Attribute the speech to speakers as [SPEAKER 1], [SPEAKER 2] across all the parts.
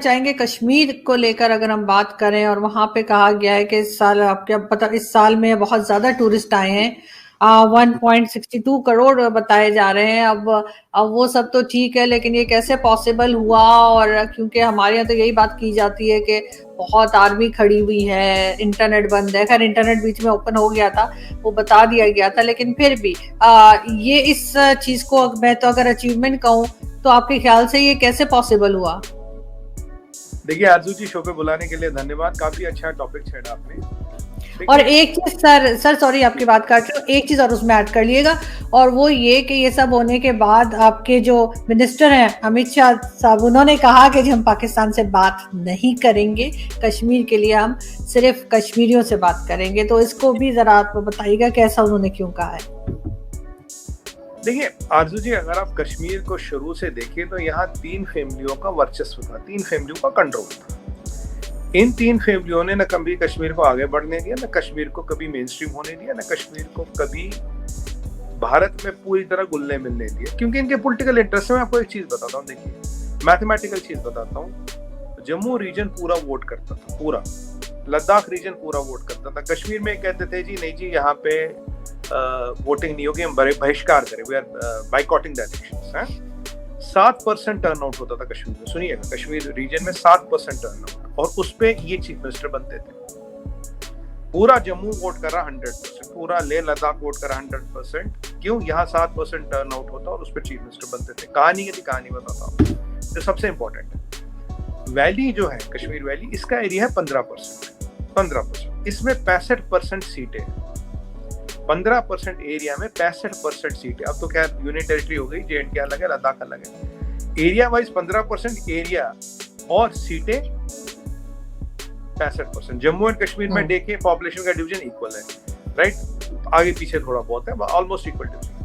[SPEAKER 1] चाहेंगे कश्मीर को लेकर अगर हम बात करें, और वहां पे कहा गया है कि इस साल आपको पता, इस साल में बहुत ज्यादा टूरिस्ट आए हैं। 1.62 करोड़ बताए जा रहे हैं। अब वो सब तो ठीक है, लेकिन ये कैसे पॉसिबल हुआ? और क्योंकि हमारे यहाँ तो यही बात की जाती है कि बहुत आर्मी खड़ी हुई है, इंटरनेट बंद है। खैर इंटरनेट बीच में ओपन हो गया था, वो बता दिया गया था, लेकिन फिर भी ये इस चीज को मैं तो अगर अचीवमेंट कहूँ तो आपके ख्याल से ये कैसे पॉसिबल हुआ?
[SPEAKER 2] देखिए आरजू जी, शो पे बुलाने के लिए धन्यवाद। काफी अच्छा टॉपिक छेड़ा आपने।
[SPEAKER 1] और एक चीज सर सॉरी आपकी बात काट रही हूँ, एक चीज और उसमें ऐड कर लिएगा, और वो ये कि ये सब होने के बाद आपके जो मिनिस्टर हैं अमित शाह साहब, उन्होंने कहा कि हम पाकिस्तान से बात नहीं करेंगे, कश्मीर के लिए हम सिर्फ कश्मीरियों से बात करेंगे। तो इसको भी जरा आप बताइएगा कि ऐसा उन्होंने क्यों कहा है?
[SPEAKER 2] देखिए आरजू जी, अगर आप कश्मीर को शुरू से देखें तो यहाँ 3 फैमिलियों का वर्चस्व था, 3 फैमिलियों का कंट्रोल था। इन 3 फैमिलियों ने न कभी कश्मीर को आगे बढ़ने दिया, न कश्मीर को कभी मेन स्ट्रीम होने दिया, न कश्मीर को कभी भारत में पूरी तरह घुलने मिलने दिया, क्योंकि इनके पॉलिटिकल इंटरेस्ट में। आपको एक चीज बताता हूँ, देखिए मैथमेटिकल चीज बताता हूँ। जम्मू रीजन पूरा वोट करता था, पूरा लद्दाख रीजन पूरा वोट करता था। कश्मीर में कहते थे जी नहीं जी, यहाँ पे वोटिंग नहीं होगी, हम बहिष्कार करें, we are boycotting the elections. 7% turnout होता था कश्मीर में। सुनिएगा, कश्मीर रीजन में 7% टर्नआउट, और उस पे ये चीफ मिनिस्टर बनते थे। पूरा जम्मू वोट कर रहा 100%, पूरा लेह लद्दाख वोट कर रहा 100%। क्यों? यहाँ 7% टर्नआउट होता और उस पर चीफ मिनिस्टर बनते थे। कहानी की कहानी बताता हूँ, जो सबसे इंपॉर्टेंट वैली जो है कश्मीर वैली, इसका एरिया है 15%। इसमें 65% सीटें, 15% एरिया में 65% सीटें। अब तो क्या यूनियन टेरिटरी हो गई, J&K अलग है, लद्दाख अलग है। एरिया वाइज 15% एरिया और सीटें 65%। जम्मू एंड कश्मीर में देखें पॉपुलेशन का डिवीजन इक्वल है, राइट? आगे पीछे थोड़ा बहुत है, ऑलमोस्ट इक्वल डिवीजन।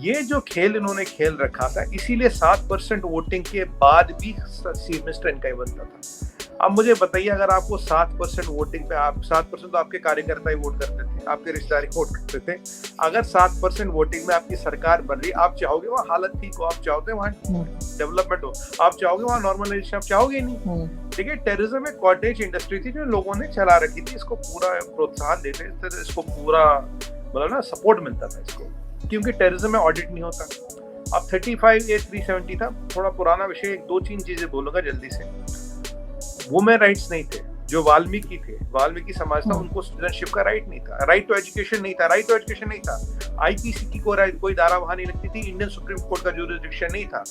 [SPEAKER 2] ये जो खेल इन्होंने खेल रखा था, इसीलिए 7% वोटिंग के बाद भी चीफ मिनिस्टर इनका ही बनता था। अब मुझे बताइए, अगर आपको 7% वोटिंग पे, आप 7% तो आपके कार्यकर्ता ही वोट करते थे, आपके रिश्तेदार वोट करते थे। अगर 7% वोटिंग में आपकी सरकार बन रही, आप चाहोगे वहाँ हालत ठीक हो? आप चाहोगे वहाँ डेवलपमेंट हो? आप चाहोगे वहाँ नॉर्मलाइजेशन? आप चाहोगे नहीं। देखिए, टेररिज्म एक कॉटेज इंडस्ट्री थी जो लोगों ने चला रखी थी। इसको पूरा प्रोत्साहन देते थे, इसको पूरा मतलब ना सपोर्ट मिलता था इसको, क्योंकि टेररिज्म में ऑडिट नहीं होता। अब 35A370 था, थोड़ा पुराना विषय। 2-3 चीजें बोलूंगा जल्दी से। वुमेन राइट्स नहीं थे, जो वाल्मीकि थे, वाल्मीकि समाज था, उनको सिटीजनशिप का राइट नहीं था, राइट टू एजुकेशन नहीं था, आईपीसी की कोई धारा वहां नहीं लगती थी, इंडियन सुप्रीम कोर्ट का जुरिसडिक्शन नहीं था।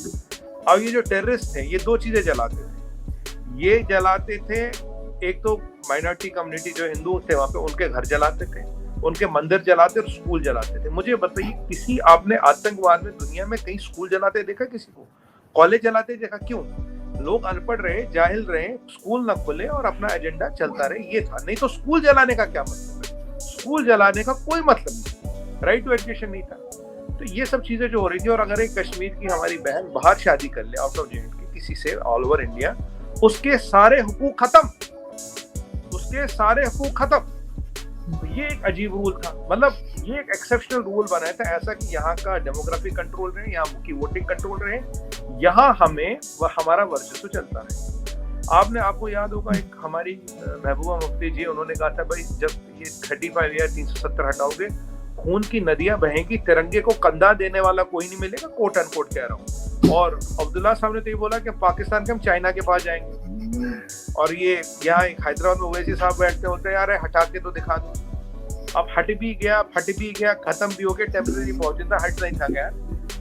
[SPEAKER 2] अब ये जो टेररिस्ट थे, ये 2 चीजें जलाते थे। ये जलाते थे, एक तो माइनॉरिटी कम्युनिटी जो हिंदू थे वहां पे, उनके घर जलाते थे, उनके मंदिर जलाते और स्कूल जलाते थे। मुझे बताइए, किसी आपने आतंकवाद में दुनिया में कहीं स्कूल जलाते देखा? किसी को कॉलेज जलाते देखा? क्यों? लोग अनपढ़ रहे, जाहिल रहे, स्कूल न खुले और अपना एजेंडा चलता रहे, ये था। नहीं तो स्कूल जलाने का क्या मतलब है? स्कूल जलाने का कोई मतलब नहीं, राइट टू एजुकेशन नहीं था। तो ये सब चीजें जो हो रही थी। और अगर एक कश्मीर की हमारी बहन बाहर शादी कर ले, आउट ऑफ J&K किसी से, ऑल ओवर इंडिया, उसके सारे हुकूक खत्म, उसके सारे हुकूक खत्म। तो ये एक अजीब रूल था, मतलब ये एक एक्सेप्शनल रूल बनाया था ऐसा कि यहाँ का डेमोग्राफिक कंट्रोल रहे, यहाँ की वोटिंग कंट्रोल रहे, यहाँ हमें हमारा वर्चस्व चलता है। आपको याद होगा, एक हमारी महबूबा मुफ्ती जी, उन्होंने कहा था भाई जब ये 35 या 370 हटाओगे, खून की नदियां बहेंगी, तिरंगे को कंधा देने वाला कोई नहीं मिलेगा, कोट अनकोट कह रहा हूँ। और अब्दुल्ला साहब ने तो ये बोला कि पाकिस्तान के हम चाइना के पास जाएंगे। और ये यहाँ हैदराबाद में ओवैसी साहब बैठते होते हैं, यार हटा के तो दिखा दो। अब हट भी गया, खत्म भी हो गया, टेम्परेरी पहुंचे था, हट नहीं था गया,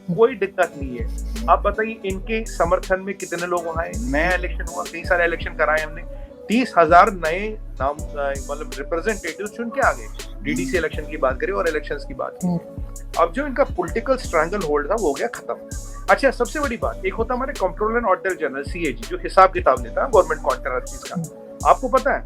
[SPEAKER 2] कोई दिक्कत नहीं है। आप बताइए, इनके समर्थन में कितने लोग आए? नया इलेक्शन हुआ, कई सारे इलेक्शन कराए हमने, 30,000 नए नाम मतलब रिप्रेजेंटेटिव चुन के आ गए। DDC इलेक्शन की बात करें और इलेक्शंस की बात करें। अब जो इनका पॉलिटिकल स्ट्रैंगल होल्ड था वो हो गया खत्म। अच्छा, सबसे बड़ी बात, एक होता हमारे controller and auditor general CAG, जो हिसाब किताब लेता है गवर्नमेंट कॉन्ट्रैक्ट का। आपको पता है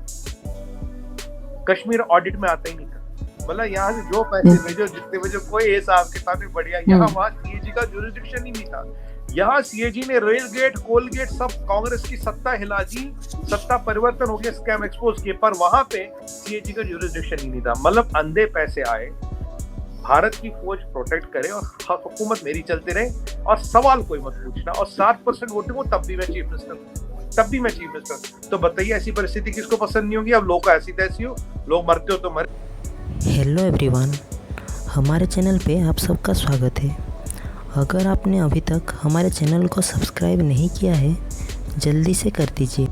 [SPEAKER 2] कश्मीर ऑडिट में आता ही नहीं था। मतलब यहाँ से जो पैसे भेजो, जितने भेजो, कोई हिसाब किताब नहीं बढ़िया। यहाँ वहाँ CAG का जुरिसडिक्शन ही नहीं था। यहाँ CAG ने रेल गेट, कोल गेट, सब कांग्रेस की सत्ता हिला दी, सत्ता परिवर्तन हो गया, स्कैम एक्सपोज किए, पर वहां पे CAG का जुरिसडिक्शन ही नहीं था। मतलब अंधे पैसे आए, भारत की फौज प्रोटेक्ट करे और हुकूमत मेरी चलते रहे और सवाल कोई मत पूछना, और 7% वोटिंग हो तब भी मैं चीफ मिनिस्टर। तो बताइए ऐसी परिस्थिति किसको पसंद नहीं होगी? अब लोग ऐसी तैसी हो, लोग मरते हो तो मरे।
[SPEAKER 3] हेलो एवरीवन, हमारे चैनल पे आप सबका स्वागत है। अगर आपने अभी तक हमारे चैनल को सब्सक्राइब नहीं किया है, जल्दी से कर दीजिए।